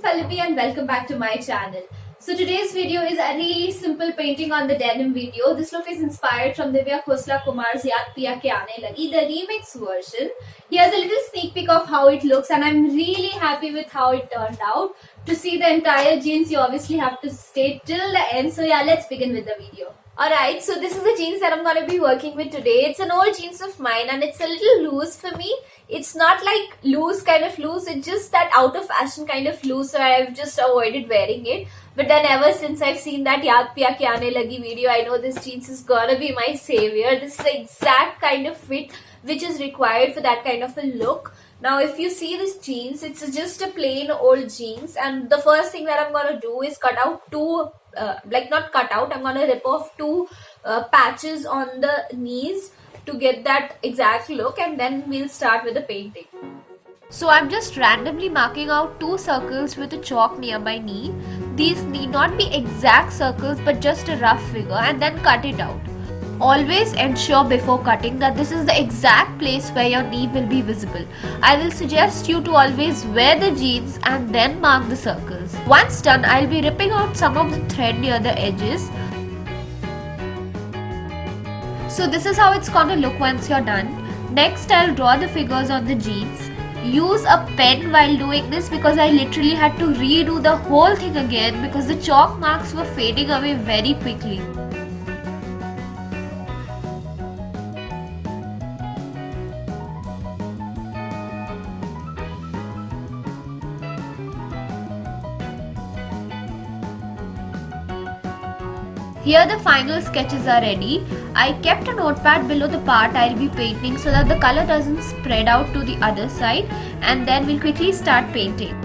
Pallabi and welcome back to my channel. So today's video is a really simple painting on the denim video. This look is inspired from Divya Khosla Kumar's Yaad Piya ke Aane lagi, the remix version. Here's a little sneak peek of how it looks and I'm really happy with how it turned out. To see the entire jeans, you obviously have to stay till the end. So yeah, let's begin with the video. Alright, so this is the jeans that I'm going to be working with today. It's an old jeans of mine and it's a little loose for me. It's not like loose kind of loose, it's just that out of fashion kind of loose, so I've just avoided wearing it. But then ever since I've seen that Yaad Piya ke Aane lagi video, I know this jeans is gonna be my savior. This is the exact kind of fit which is required for that kind of a look. Now if you see this jeans, it's just a plain old jeans, and the first thing that I'm gonna do is cut out two I'm gonna rip off two patches on the knees to get that exact look, and then we'll start with the painting. So I'm just randomly marking out two circles with a chalk near my knee. These need not be exact circles but just a rough figure, and then cut it out. Always ensure before cutting that this is the exact place where your knee will be visible. I will suggest you to always wear the jeans and then mark the circles. Once done, I'll be ripping out some of the thread near the edges. So this is how it's gonna look once you're done. Next, I'll draw the figures on the jeans. Use a pen while doing this because I literally had to redo the whole thing again because the chalk marks were fading away very quickly. Here the final sketches are ready. I kept a notepad below the part I'll be painting so that the color doesn't spread out to the other side, and then we'll quickly start painting.